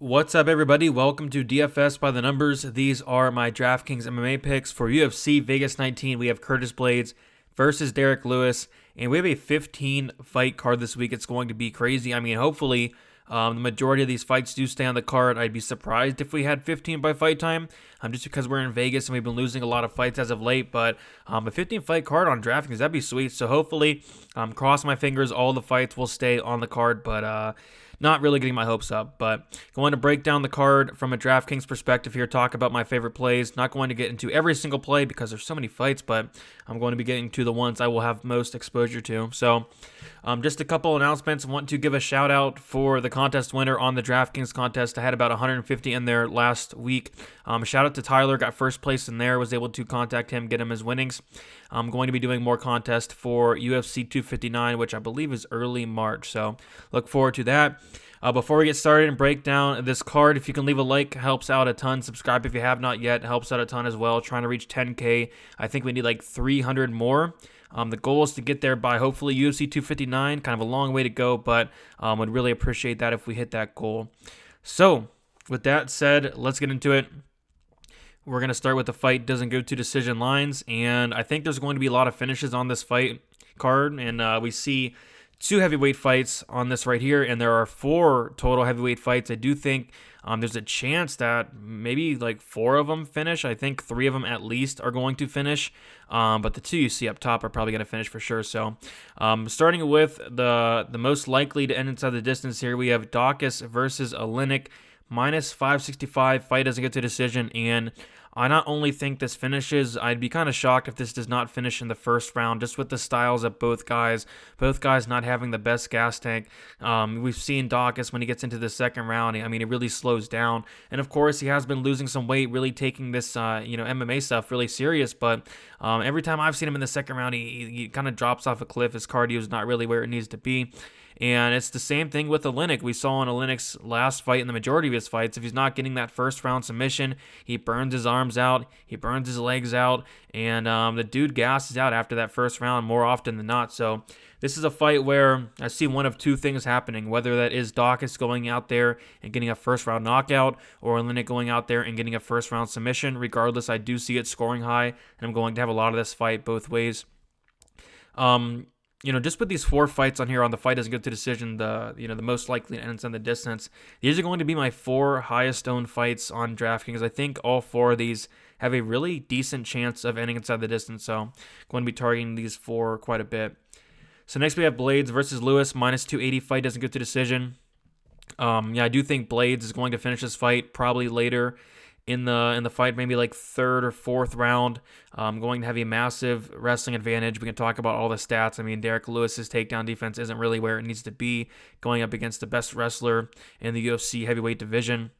What's up, everybody? Welcome to DFS by the Numbers. These are my Draftkings MMA picks for UFC Vegas 19. We have Curtis Blaydes versus Derek Lewis, and we have a 15-fight card this week. It's going to be crazy. I mean, hopefully, the majority of these fights do stay on the card. I'd be surprised if we had 15 by fight time, just because we're in Vegas and we've been losing a lot of fights as of late. But a 15-fight card on DraftKings, that'd be sweet. So hopefully, cross my fingers, all the fights will stay on the card. But not really getting my hopes up, but going to break down the card from a DraftKings perspective here, talk about my favorite plays. Not going to get into every single play because there's so many fights, but I'm going to be getting to the ones I will have most exposure to. So just a couple announcements. I want to give a shout out for the contest winner on the DraftKings contest. I had about 150 in there last week. Shout out to Tyler, got first place in there, was able to contact him, get him his winnings. I'm going to be doing more contests for UFC 259, which I believe is early March, so look forward to that. Before we get started and break down this card, if you can leave a like, helps out a ton. Subscribe if you have not yet, helps out a ton as well. Trying to reach 10K. I think we need like 300 more. The goal is to get there by hopefully UFC 259. Kind of a long way to go, but would really appreciate that if we hit that goal. So, with that said, let's get into it. We're going to start with the fight doesn't go to decision lines, and I think there's going to be a lot of finishes on this fight card, and we see 2 heavyweight fights on this right here, and there are 4 total heavyweight fights. I do think there's a chance that maybe like 4 of them finish. I think 3 of them at least are going to finish, but the 2 you see up top are probably going to finish for sure. So starting with the most likely to end inside the distance here, we have Daukaus versus Oleinik, minus 565. Fight doesn't get to decision, and I not only think this finishes, I'd be kind of shocked if this does not finish in the first round, just with the styles of both guys not having the best gas tank. We've seen Daukaus when he gets into the second round, I mean, it really slows down. And of course, he has been losing some weight, really taking this, MMA stuff really serious. But every time I've seen him in the second round, he kind of drops off a cliff. His cardio is not really where it needs to be. And it's the same thing with Oleinik. We saw in Oleinik's last fight and the majority of his fights, if he's not getting that first round submission, he burns his arms out, he burns his legs out, and the dude gasses out after that first round more often than not. So this is a fight where I see one of 2 things happening, whether that is Daukaus going out there and getting a first round knockout, or Oleinik going out there and getting a first round submission. Regardless, I do see it scoring high, and I'm going to have a lot of this fight both ways. Just with these 4 fights on here on the fight doesn't go to decision, the most likely ends in the distance. These are going to be my 4 highest owned fights on DraftKings. I think all 4 of these have a really decent chance of ending inside the distance, so I'm going to be targeting these 4 quite a bit. So next we have Blaydes versus Lewis, minus 280. Fight doesn't go to decision. I do think Blaydes is going to finish this fight probably later in the fight, maybe like 3rd or 4th round. Going to have a massive wrestling advantage. We can talk about all the stats. I mean, Derek Lewis's takedown defense isn't really where it needs to be, going up against the best wrestler in the UFC heavyweight division.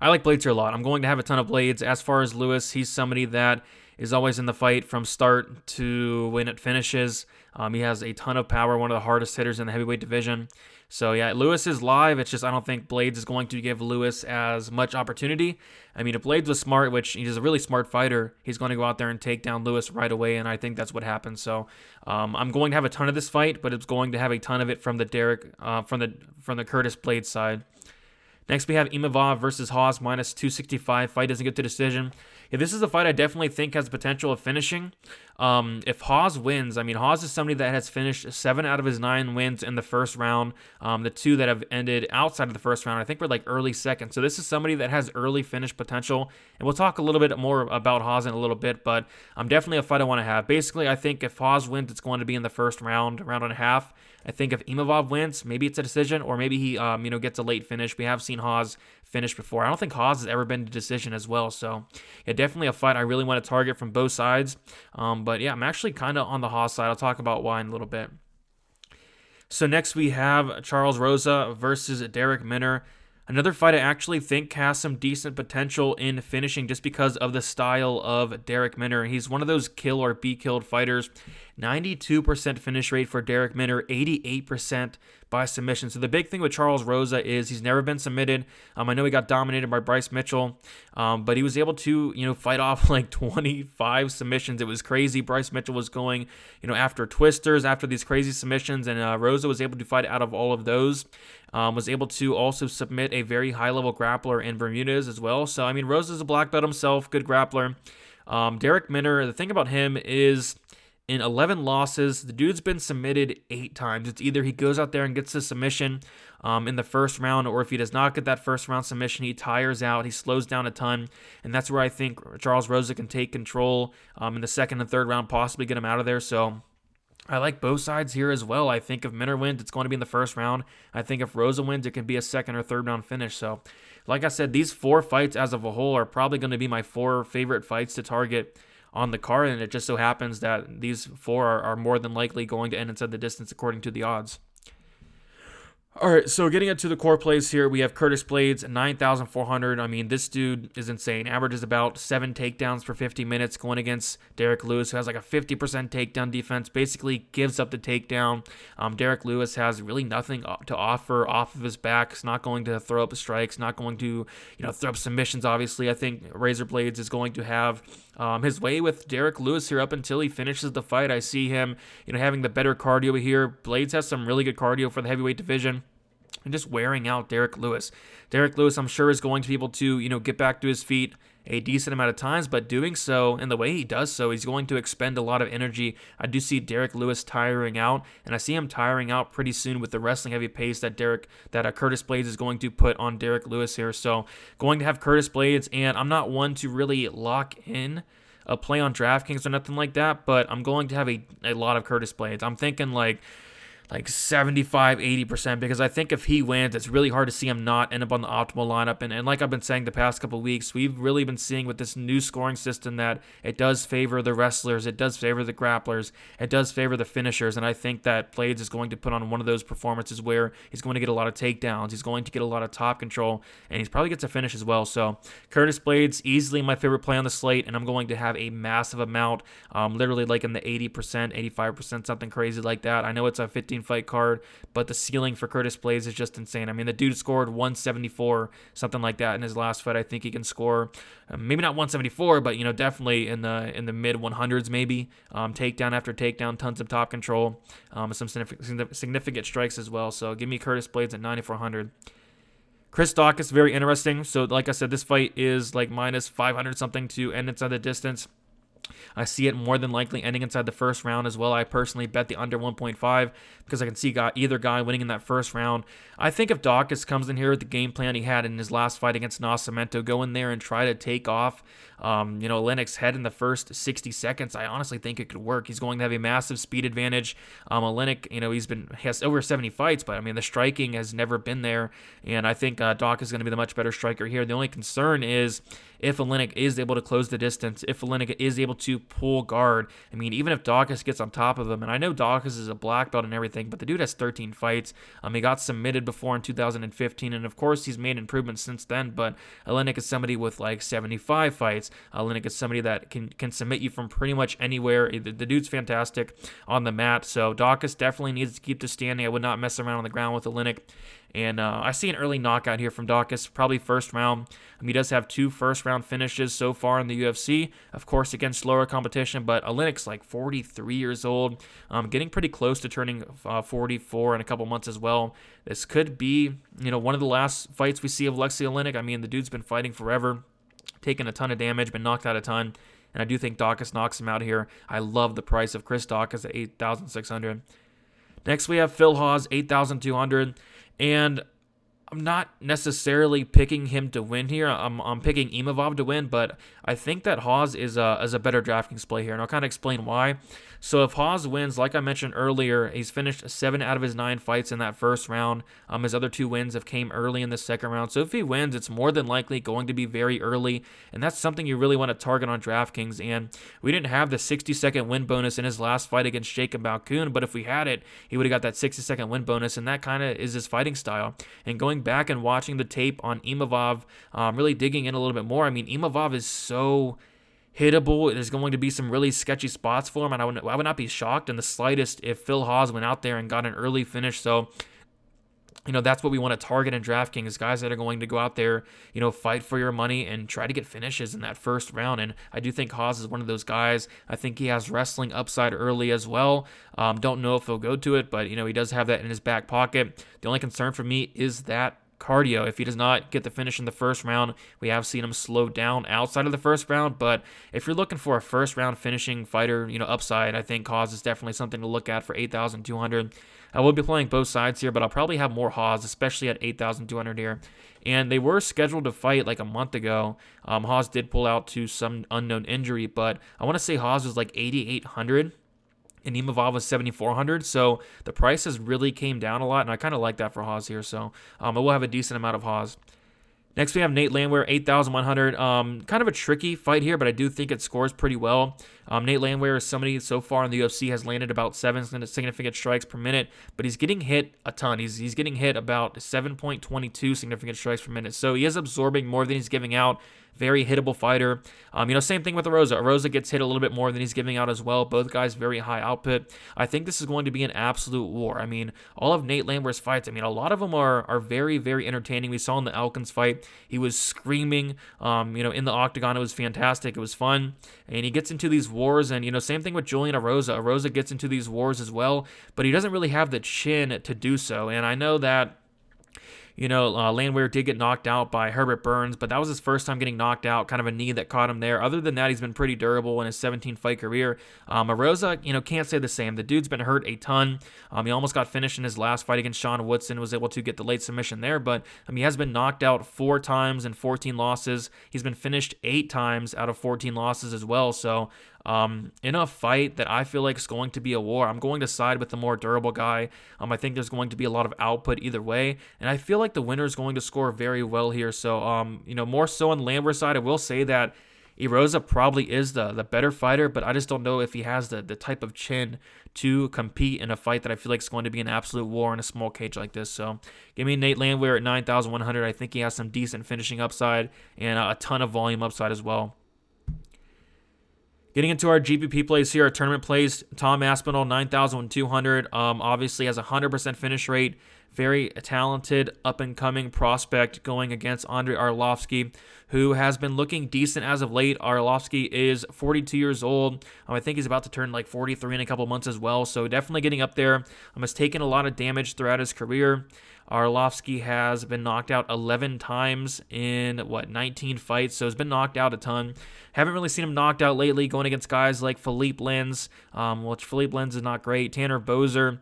I like Blaydes here a lot. I'm going to have a ton of Blaydes. As far as Lewis, he's somebody that is always in the fight from start to when it finishes. He has a ton of power, one of the hardest hitters in the heavyweight division. So yeah, Lewis is live. It's just I don't think Blaydes is going to give Lewis as much opportunity. I mean, if Blaydes was smart, which he's a really smart fighter, he's going to go out there and take down Lewis right away, and I think that's what happens. So I'm going to have a ton of this fight, but it's going to have a ton of it from the from the Curtis Blaydes side. Next, we have Imavov versus Haas, minus 265. Fight doesn't get to decision. Yeah, this is a fight I definitely think has potential of finishing. If Haas wins, I mean, Haas is somebody that has finished 7 out of his 9 wins in the first round. The 2 that have ended outside of the first round, I think, were like early second. So this is somebody that has early finish potential. And we'll talk a little bit more about Haas in a little bit, but definitely a fight I want to have. Basically, I think if Haas wins, it's going to be in the first round and a half. I think if Imavov wins, maybe it's a decision, or maybe he gets a late finish. We have seen Haas finish before. I don't think Haas has ever been to decision as well. So yeah, definitely a fight I really want to target from both sides. But yeah, I'm actually kind of on the Haas side. I'll talk about why in a little bit. So next we have Charles Rosa versus Derek Minner. Another fight I actually think has some decent potential in finishing just because of the style of Derek Minner. He's one of those kill or be killed fighters. 92% finish rate for Darrick Minner, 88% by submission. So the big thing with Charles Rosa is he's never been submitted. I know he got dominated by Bryce Mitchell, but he was able to, fight off like 25 submissions. It was crazy. Bryce Mitchell was going, after twisters, after these crazy submissions, and Rosa was able to fight out of all of those. Was able to also submit a very high-level grappler in Bermudez as well. So, Rosa's a black belt himself, good grappler. Darrick Minner, the thing about him is, in 11 losses, the dude's been submitted 8 times. It's either he goes out there and gets a submission in the first round, or if he does not get that first round submission, he tires out, he slows down a ton, and that's where I think Charles Rosa can take control in the second and third round, possibly get him out of there. So I like both sides here as well. I think if Minner wins, it's going to be in the first round. I think if Rosa wins, it can be a second or third round finish. So, like I said, these 4 fights as of a whole are probably going to be my 4 favorite fights to target on the card, and it just so happens that these 4 are more than likely going to end inside the distance according to the odds. All right, so getting into the core plays here, we have Curtis Blaydes, 9,400. This dude is insane. Averages about 7 takedowns per 50 minutes going against Derrick Lewis, who has like a 50% takedown defense, basically gives up the takedown. Derrick Lewis has really nothing to offer off of his back. He's not going to throw up strikes, not going to, throw up submissions, obviously. I think Razor Blaydes is going to have his way with Derrick Lewis here up until he finishes the fight. I see him, having the better cardio here. Blaydes has some really good cardio for the heavyweight division and just wearing out Derrick Lewis. Derrick Lewis, I'm sure, is going to be able to, get back to his feet a decent amount of times, but doing so, and the way he does so, he's going to expend a lot of energy. I do see Derrick Lewis tiring out, and I see him tiring out pretty soon with the wrestling heavy pace that Curtis Blaydes is going to put on Derrick Lewis here. So going to have Curtis Blaydes, and I'm not one to really lock in a play on DraftKings or nothing like that, but I'm going to have a lot of Curtis Blaydes. I'm thinking like 75, 80%, because I think if he wins, it's really hard to see him not end up on the optimal lineup. And like I've been saying the past couple of weeks, we've really been seeing with this new scoring system that it does favor the wrestlers, it does favor the grapplers, it does favor the finishers. And I think that Blaydes is going to put on one of those performances where he's going to get a lot of takedowns, he's going to get a lot of top control, and he's probably gets a finish as well. So Curtis Blaydes, easily my favorite play on the slate, and I'm going to have a massive amount, literally like in the 80%, 85%, something crazy like that. I know it's a 15 fight card, but the ceiling for Curtis Blaydes is just insane. The dude scored 174, something like that in his last fight. I think he can score maybe not 174, but definitely in the mid 100s maybe. Takedown after takedown, tons of top control, some significant strikes as well. So give me Curtis Blaydes at 9,400. Chris Daukaus, very interesting. So like I said, this fight is like minus 500 something to end inside the distance. I see it more than likely ending inside the first round as well. I personally bet the under 1.5 because I can see either guy winning in that first round. I think if Daukaus comes in here with the game plan he had in his last fight against Nascimento, go in there and try to take off, Oleinik's head in the first 60 seconds, I honestly think it could work. He's going to have a massive speed advantage. Oleinik, he has over 70 fights, but the striking has never been there, and I think Daukaus is going to be the much better striker here. The only concern is if Oleinik is able to close the distance, if Oleinik is able to pull guard. Even if Daukaus gets on top of him, and I know Daukaus is a black belt and everything, but the dude has 13 fights. He got submitted before in 2015, and of course he's made improvements since then, but Oleinik is somebody with like 75 fights. Oleinik is somebody that can submit you from pretty much anywhere. The dude's fantastic on the mat, so Daukaus definitely needs to keep this standing. I would not mess around on the ground with Oleinik. And I see an early knockout here from Daukaus, probably first round. He does have 2 first-round finishes so far in the UFC, of course, against lower competition, but Oleinik's like 43 years old, getting pretty close to turning 44 in a couple months as well. This could be, one of the last fights we see of Alexei Oleinik. The dude's been fighting forever, taken a ton of damage, been knocked out a ton, and I do think Daukaus knocks him out here. I love the price of Chris Daukaus at 8,600. Next, we have Phil Hawes, 8,200. And I'm not necessarily picking him to win here. I'm picking Imavov to win, but I think that Hawes is a better DraftKings play here, and I'll kind of explain why. So if Hawes wins, like I mentioned earlier, he's finished 7 out of his 9 fights in that first round. His other 2 wins have came early in the second round. So if he wins, it's more than likely going to be very early, and that's something you really want to target on DraftKings. And we didn't have the 60-second win bonus in his last fight against Jacob Malkoun, but if we had it, he would have got that 60-second win bonus, and that kind of is his fighting style. And going back and watching the tape on Imavov, really digging in a little bit more, Imavov is hittable. There's going to be some really sketchy spots for him, and I would not be shocked in the slightest if Phil Hawes went out there and got an early finish. So, that's what we want to target in DraftKings, guys that are going to go out there, fight for your money and try to get finishes in that first round. And I do think Hawes is one of those guys. I think he has wrestling upside early as well. Don't know if he'll go to it, but, he does have that in his back pocket. The only concern for me is that cardio. If he does not get the finish in the first round, we have seen him slow down outside of the first round. But if you're looking for a first round finishing fighter, upside, I think Hawes is definitely something to look at for 8,200. I will be playing both sides here, but I'll probably have more Hawes, especially at 8,200 here. And they were scheduled to fight like a month ago. Hawes did pull out to some unknown injury, but I want to say Hawes was like 8,800. And Imavov was 7,400, so the prices really came down a lot, and I kind of like that for Hawes here, so I will have a decent amount of Hawes. Next, we have Nate Landwehr, 8,100. Kind of a tricky fight here, but I do think it scores pretty well. Nate Landwehr is somebody so far in the UFC has landed about 7 significant strikes per minute, but he's getting hit a ton. He's getting hit about 7.22 significant strikes per minute, so he is absorbing more than he's giving out. Very hittable fighter. Same thing with Arosa. Arosa gets hit a little bit more than he's giving out as well. Both guys very high output. I think this is going to be an absolute war. All of Nate Landwehr's fights, a lot of them are very, very entertaining. We saw in the Elkins fight, he was screaming, in the octagon. It was fantastic. It was fun. And he gets into these wars, and, same thing with Julian Arosa. Arosa gets into these wars as well, but he doesn't really have the chin to do so. And I know that Landwehr did get knocked out by Herbert Burns, but that was his first time getting knocked out, kind of a knee that caught him there. Other than that, he's been pretty durable in his 17-fight career. Arosa, can't say the same. The dude's been hurt a ton. He almost got finished in his last fight against Sean Woodson, was able to get the late submission there, but he has been knocked out 4 times in 14 losses. He's been finished 8 times out of 14 losses as well, so in a fight that I feel like is going to be a war, I'm going to side with the more durable guy. I think there's going to be a lot of output either way, and I feel like the winner is going to score very well here. So, more so on Landwehr's side, I will say that Erosa probably is the better fighter, but I just don't know if he has the type of chin to compete in a fight that I feel like is going to be an absolute war in a small cage like this. So give me Nate Landwehr at 9,100. I think he has some decent finishing upside and a ton of volume upside as well. Getting into our GPP plays here, our tournament plays, Tom Aspinall, 9,200. Obviously has a 100% finish rate. Very talented, up-and-coming prospect going against Andrei Arlovsky, who has been looking decent as of late. Arlovsky is 42 years old. I think he's about to turn like 43 in a couple months as well, so definitely getting up there. Has taken a lot of damage throughout his career. Arlovsky has been knocked out 11 times in, 19 fights, so he's been knocked out a ton. Haven't really seen him knocked out lately, going against guys like Philippe Lins, which Philippe Lins is not great. Tanner Boser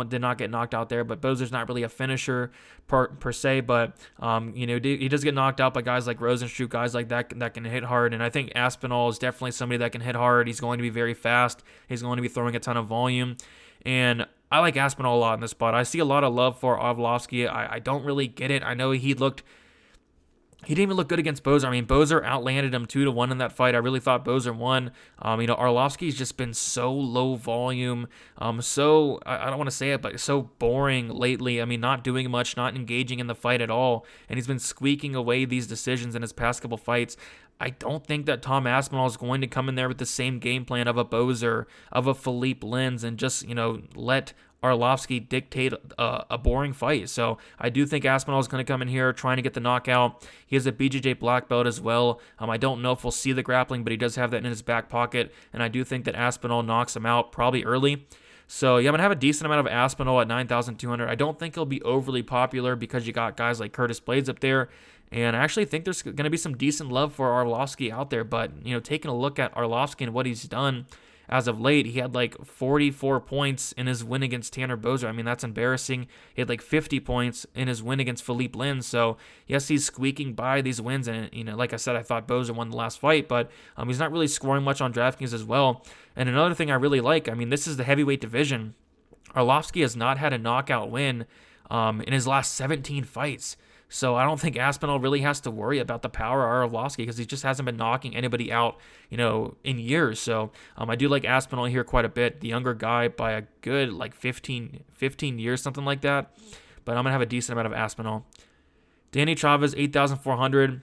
did not get knocked out there, but Boser's not really a finisher per se, but, he does get knocked out by guys like Rosenstruck, guys like that can hit hard, and I think Aspinall is definitely somebody that can hit hard. He's going to be very fast. He's going to be throwing a ton of volume, and I like Aspinall a lot in this spot. I see a lot of love for Arlovsky. I don't really get it. I know he didn't even look good against Boser. Boser outlanded him 2-1 in that fight. I really thought Boser won. Arlovsky's just been so low volume, I don't want to say it, but so boring lately. Not doing much, not engaging in the fight at all, and he's been squeaking away these decisions in his past couple fights. I don't think that Tom Aspinall is going to come in there with the same game plan of a Boser, of a Philippe Lins, and just, let Arlovsky dictate a boring fight. So I do think Aspinall is going to come in here trying to get the knockout. He has a BJJ black belt as well. I don't know if we'll see the grappling, but he does have that in his back pocket, and I do think that Aspinall knocks him out probably early. So, yeah, I'm going to have a decent amount of Aspinall at 9,200. I don't think he'll be overly popular because you got guys like Curtis Blades up there. And I actually think there's going to be some decent love for Arlovsky out there. But, taking a look at Arlovsky and what he's done as of late, he had like 44 points in his win against Tanner Boser. That's embarrassing. He had like 50 points in his win against Philippe Lins. So, yes, he's squeaking by these wins. And, like I said, I thought Boser won the last fight. But he's not really scoring much on DraftKings as well. And another thing I really like, this is the heavyweight division. Arlovsky has not had a knockout win in his last 17 fights. So I don't think Aspinall really has to worry about the power of Arlovsky because he just hasn't been knocking anybody out, in years. So I do like Aspinall here quite a bit. The younger guy by a good 15 years, something like that. But I'm going to have a decent amount of Aspinall. Danny Chavez, 8,400.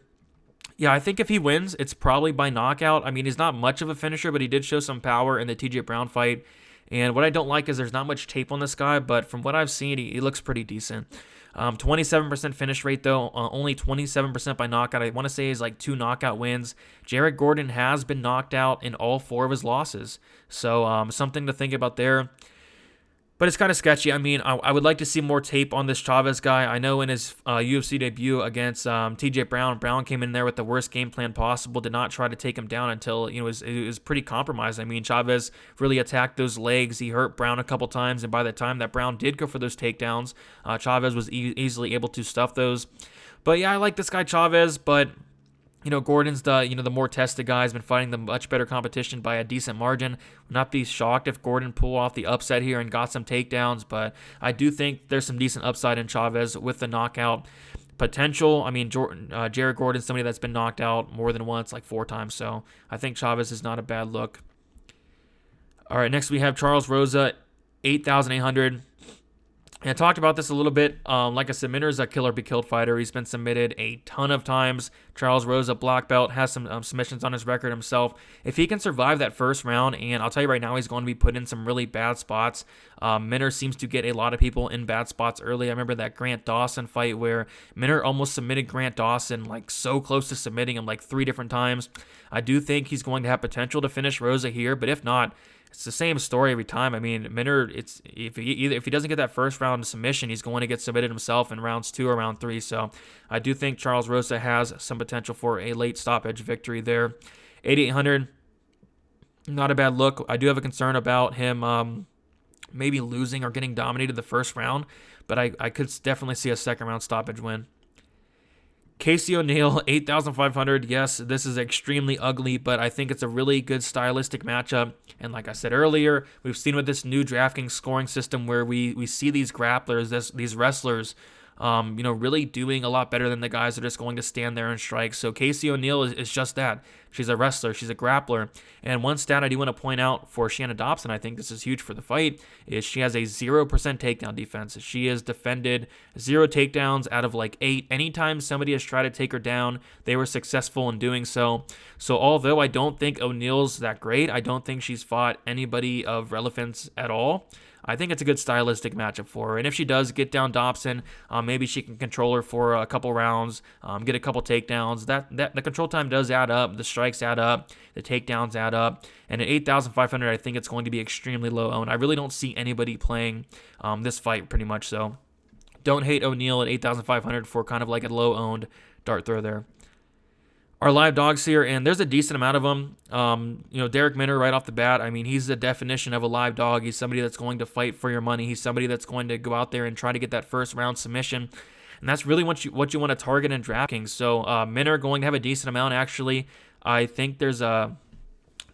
Yeah, I think if he wins, it's probably by knockout. I mean, he's not much of a finisher, but he did show some power in the TJ Brown fight. And what I don't like is there's not much tape on this guy, but from what I've seen, he looks pretty decent. 27% finish rate, though, only 27% by knockout. I want to say he's like 2 knockout wins. Jared Gordon has been knocked out in all 4 of his losses. So something to think about there. But it's kind of sketchy. I mean, I would like to see more tape on this Chavez guy. I know in his UFC debut against TJ Brown, Brown came in there with the worst game plan possible, did not try to take him down until it was pretty compromised. I mean, Chavez really attacked those legs. He hurt Brown a couple times, and by the time that Brown did go for those takedowns, Chavez was easily able to stuff those. But yeah, I like this guy Chavez, but Gordon's the more tested guy. He's been fighting the much better competition by a decent margin. Would not be shocked if Gordon pulled off the upset here and got some takedowns, but I do think there's some decent upside in Chavez with the knockout potential. I mean, Jared Gordon's somebody that's been knocked out more than once, like 4 times, so I think Chavez is not a bad look. All right, next we have Charles Rosa, 8,800. And I talked about this a little bit. Like I said, Minner's a killer-be-killed fighter. He's been submitted a ton of times. Charles Rosa, black belt, has some submissions on his record himself. If he can survive that first round, and I'll tell you right now, he's going to be put in some really bad spots. Minner seems to get a lot of people in bad spots early. I remember that Grant Dawson fight where Minner almost submitted Grant Dawson, like so close to submitting him like 3 different times. I do think he's going to have potential to finish Rosa here, but if not, it's the same story every time. I mean, Minner, if he doesn't get that first round submission, he's going to get submitted himself in rounds 2 or round 3. So I do think Charles Rosa has some potential for a late stoppage victory there. 8,800, not a bad look. I do have a concern about him maybe losing or getting dominated the first round, but I could definitely see a second round stoppage win. Casey O'Neill, 8,500. Yes, this is extremely ugly, but I think it's a really good stylistic matchup. And like I said earlier, we've seen with this new DraftKings scoring system where we see these grapplers, these wrestlers, really doing a lot better than the guys that are just going to stand there and strike. So Casey O'Neill is just that. She's a wrestler. She's a grappler. And one stat I do want to point out for Shannon Dobson, I think this is huge for the fight, is she has a 0% takedown defense. She has defended 0 takedowns out of like 8. Anytime somebody has tried to take her down, they were successful in doing so. So although I don't think O'Neill's that great, I don't think she's fought anybody of relevance at all. I think it's a good stylistic matchup for her. And if she does get down Dobson, maybe she can control her for a couple rounds, get a couple takedowns. That the control time does add up. The strikes add up. The takedowns add up. And at 8,500, I think it's going to be extremely low owned. I really don't see anybody playing this fight pretty much. So don't hate O'Neill at 8,500 for kind of like a low owned dart throw there. Our live dogs here, and there's a decent amount of them. Derek Minner right off the bat, I mean, he's the definition of a live dog. He's somebody that's going to fight for your money. He's somebody that's going to go out there and try to get that first round submission. And that's really what you want to target in DraftKings. So Minner going to have a decent amount, actually. I think there's an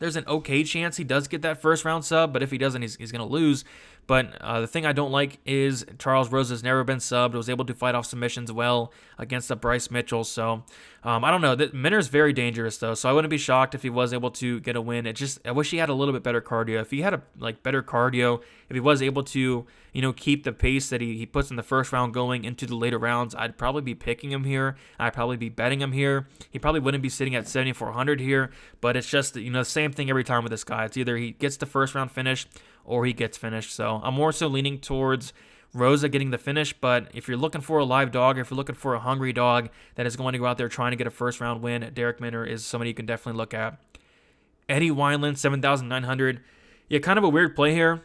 okay chance he does get that first round sub, but if he doesn't, he's going to lose. But the thing I don't like is Charles Rosa's never been subbed, was able to fight off submissions well against the Bryce Mitchell. So I don't know. Minner's very dangerous, though, so I wouldn't be shocked if he was able to get a win. I wish he had a little bit better cardio. If he had better cardio, if he was able to keep the pace that he puts in the first round going into the later rounds, I'd probably be picking him here. I'd probably be betting him here. He probably wouldn't be sitting at 7,400 here, but it's just the same thing every time with this guy. It's either he gets the first round finish or he gets finished. So I'm more so leaning towards Rosa getting the finish, but if you're looking for a live dog, if you're looking for a hungry dog that is going to go out there trying to get a first round win, Derek Minner is somebody you can definitely look at. Eddie Wineland, 7,900. Yeah, kind of a weird play here.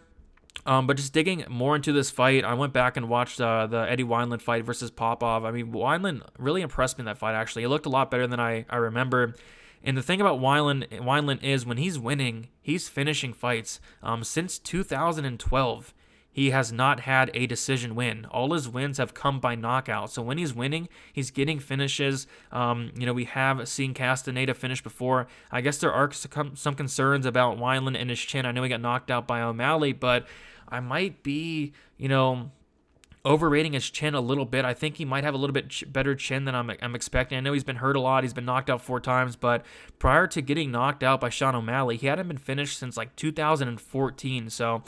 But just digging more into this fight, I went back and watched the Eddie Wineland fight versus Popov. I mean, Wineland really impressed me in that fight, actually. It looked a lot better than I remember. And the thing about Wineland is when he's winning, he's finishing fights. Since 2012, he has not had a decision win. All his wins have come by knockout. So when he's winning, he's getting finishes. We have seen Castaneda finish before. I guess there are some concerns about Wineland and his chin. I know he got knocked out by O'Malley, but I might be, overrating his chin a little bit. I think he might have a little bit better chin than I'm expecting. I know he's been hurt a lot. He's been knocked out 4 times, but prior to getting knocked out by Sean O'Malley, he hadn't been finished since like 2014. So,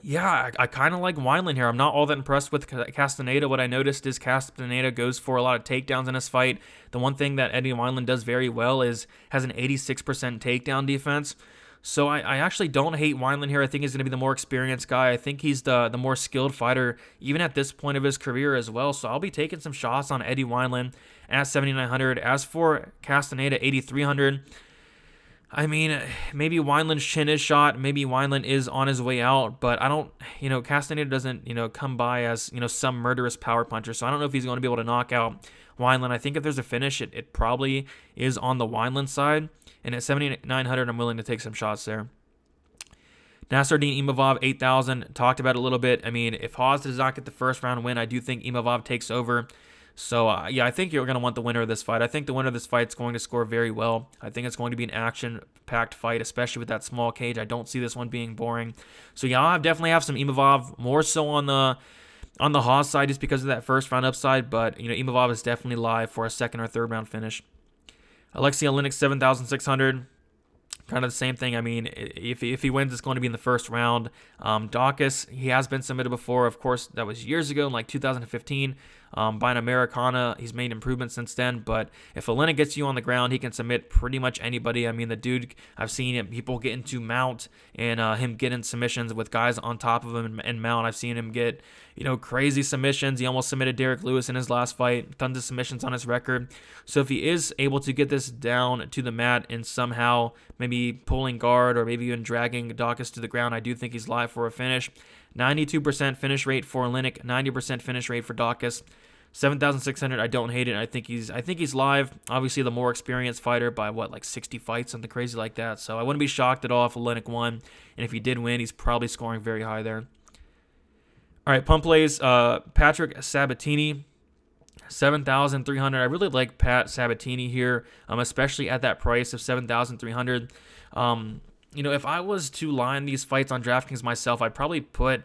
Yeah, I kind of like Wineland here. I'm not all that impressed with Castaneda. What I noticed is Castaneda goes for a lot of takedowns in his fight. The one thing that Eddie Wineland does very well is has an 86% takedown defense. So I actually don't hate Wineland here. I think he's going to be the more experienced guy. I think he's the more skilled fighter, even at this point of his career as well. So I'll be taking some shots on Eddie Wineland at 7,900. As for Castaneda, 8,300. I mean, maybe Wineland's chin is shot. Maybe Wineland is on his way out, but I don't, Castaneda doesn't, come by as, some murderous power puncher. So I don't know if he's going to be able to knock out Wineland. I think if there's a finish, it probably is on the Wineland side. And at 7,900, I'm willing to take some shots there. Nasruddin Imavov, 8,000. Talked about it a little bit. I mean, if Hawes does not get the first round win, I do think Imavov takes over. So, I think you're going to want the winner of this fight. I think the winner of this fight is going to score very well. I think it's going to be an action-packed fight, especially with that small cage. I don't see this one being boring. So, I'll definitely have some Imavov, more so on the Hawes side just because of that first round upside. But, Imavov is definitely live for a second or third round finish. Alexei Oleinik, 7,600. Kind of the same thing. I mean, if he wins, it's going to be in the first round. Daukaus, he has been submitted before. Of course, that was years ago in like 2015 by an Americana. He's made improvements since then. But if Oleinik gets you on the ground, he can submit pretty much anybody. I mean, the dude, I've seen people get into mount and him get in submissions with guys on top of him and mount. I've seen him get, crazy submissions. He almost submitted Derek Lewis in his last fight. Tons of submissions on his record. So if he is able to get this down to the mat and somehow maybe pulling guard or maybe even dragging Daukaus to the ground, I do think he's live for a finish. 92% finish rate for Oleinik, 90% finish rate for Daukaus. 7,600, I don't hate it. I think he's live. Obviously, the more experienced fighter by 60 fights, something crazy like that. So I wouldn't be shocked at all if Oleinik won. And if he did win, he's probably scoring very high there. All right, pump plays. Patrick Sabatini, 7,300. I really like Pat Sabatini here, especially at that price of 7,300. If I was to line these fights on DraftKings myself, I'd probably put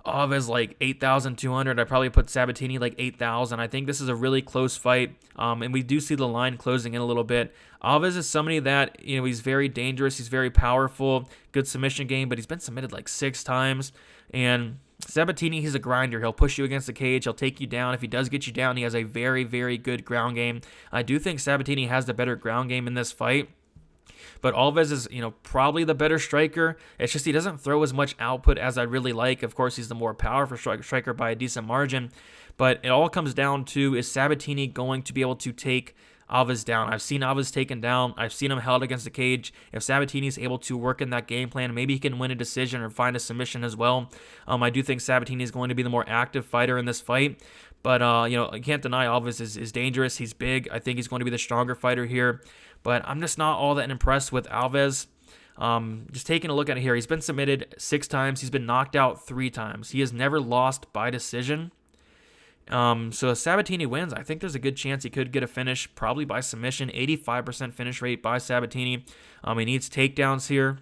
Chavez like 8,200. I'd probably put Sabatini like 8,000. I think this is a really close fight, and we do see the line closing in a little bit. Chavez is somebody that, he's very dangerous. He's very powerful, good submission game, but he's been submitted like 6 times. And Sabatini, he's a grinder. He'll push you against the cage. He'll take you down. If he does get you down, he has a very, very good ground game. I do think Sabatini has the better ground game in this fight. But Alves is, probably the better striker. It's just he doesn't throw as much output as I really like. Of course, he's the more powerful striker by a decent margin. But it all comes down to, is Sabatini going to be able to take Alves down? I've seen Alves taken down. I've seen him held against the cage. If Sabatini is able to work in that game plan, maybe he can win a decision or find a submission as well. I do think Sabatini is going to be the more active fighter in this fight. But, you can't deny Alves is dangerous. He's big. I think he's going to be the stronger fighter here. But I'm just not all that impressed with Alves. Just taking a look at it here, he's been submitted 6 times. He's been knocked out 3 times. He has never lost by decision. So if Sabatini wins, I think there's a good chance he could get a finish, probably by submission. 85% finish rate by Sabatini. He needs takedowns here.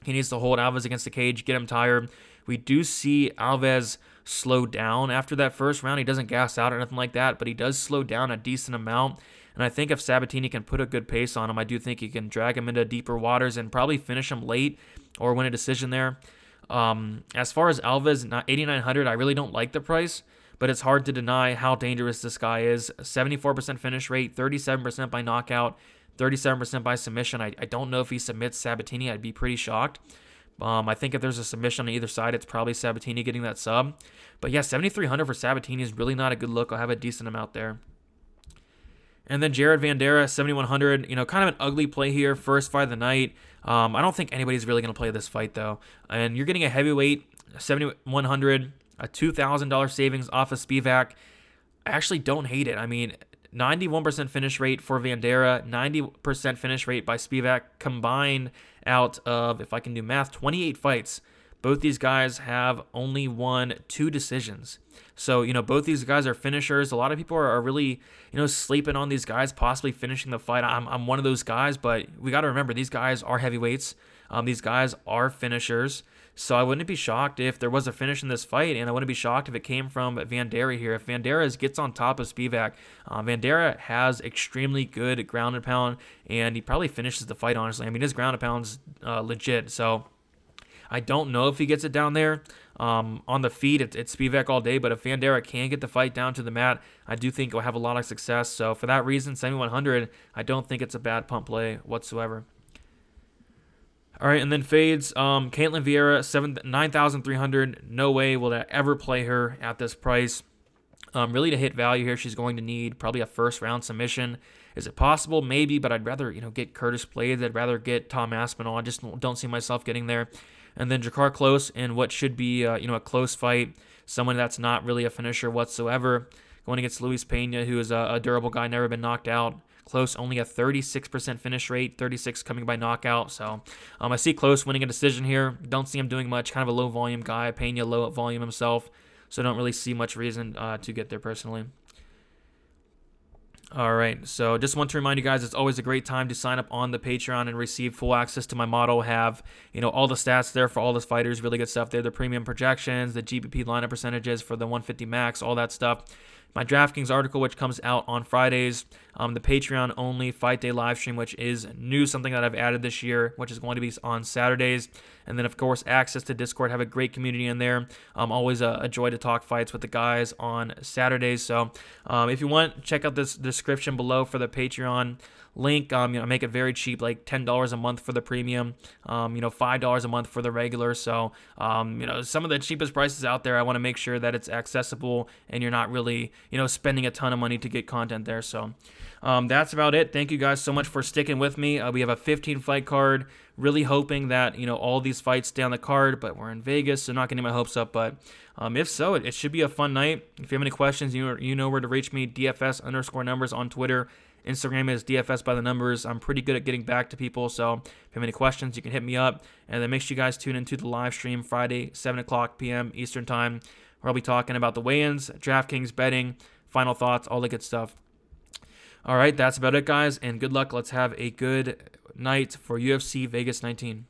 He needs to hold Alves against the cage, get him tired. We do see Alves slow down after that first round. He doesn't gas out or anything like that, but he does slow down a decent amount. And I think if Sabatini can put a good pace on him, I do think he can drag him into deeper waters and probably finish him late or win a decision there. As far as Alves, 8,900, I really don't like the price, but it's hard to deny how dangerous this guy is. 74% finish rate, 37% by knockout, 37% by submission. I don't know if he submits Sabatini. I'd be pretty shocked. I think if there's a submission on either side, it's probably Sabatini getting that sub. But yeah, 7,300 for Sabatini is really not a good look. I'll have a decent amount there. And then Jared Vanderaa, 7,100, kind of an ugly play here, first fight of the night. I don't think anybody's really going to play this fight, though. And you're getting a heavyweight, 7,100, a $2,000 savings off of Spivak. I actually don't hate it. I mean, 91% finish rate for Vanderaa, 90% finish rate by Spivak, combined out of, if I can do math, 28 fights. Both these guys have only won 2 decisions. So, both these guys are finishers. A lot of people are really, sleeping on these guys possibly finishing the fight. I'm one of those guys, but we got to remember these guys are heavyweights. These guys are finishers. So I wouldn't be shocked if there was a finish in this fight, and I wouldn't be shocked if it came from Vanderaa here. If Vanderaa gets on top of Spivak, Vanderaa has extremely good ground and pound, and he probably finishes the fight, honestly. I mean, his ground and pound's legit, so I don't know if he gets it down there. On the feet, it's Spivak all day, but if Vanderaa can get the fight down to the mat, I do think he'll have a lot of success. So for that reason, 7,100, I don't think it's a bad pump play whatsoever. All right, and then fades. Caitlin Vieira, 9,300. No way will I ever play her at this price. Really, to hit value here, she's going to need probably a first-round submission. Is it possible? Maybe, but I'd rather get Curtis Blades. I'd rather get Tom Aspinall. I just don't see myself getting there. And then Jakar Close in what should be a close fight. Someone that's not really a finisher whatsoever. Going against Luis Pena, who is a durable guy, never been knocked out. Close only a 36% finish rate, 36 coming by knockout. So I see Close winning a decision here. Don't see him doing much. Kind of a low volume guy. Pena low volume himself. So I don't really see much reason to get there personally. All right, so just want to remind you guys, it's always a great time to sign up on the Patreon and receive full access to my model. Have all the stats there for all the fighters, really good stuff there. The premium projections, the GPP lineup percentages for the 150 max, all that stuff. My DraftKings article, which comes out on Fridays, the Patreon only fight day live stream, which is new, something that I've added this year, which is going to be on Saturdays. And then, of course, access to Discord. Have a great community in there. Always a joy to talk fights with the guys on Saturdays. So if you want, check out this description below for the Patreon link. Make it very cheap, like $10 a month for the premium, $5 a month for the regular. So some of the cheapest prices out there. I want to make sure that it's accessible and you're not really spending a ton of money to get content there. So that's about it. Thank you guys so much for sticking with me. We have a 15 fight card. Really hoping that all these fights stay on the card, but we're in Vegas, so not getting my hopes up. But if so, it should be a fun night. If you have any questions, you know where to reach me. DFS_numbers on Twitter. Instagram is DFS by the numbers. I'm pretty good at getting back to people, so if you have any questions, you can hit me up. And then make sure you guys tune into the live stream Friday, 7 o'clock p.m. Eastern Time, where I'll be talking about the weigh-ins, DraftKings betting, final thoughts, all the good stuff. All right, that's about it, guys, and good luck. Let's have a good night for UFC Vegas 19.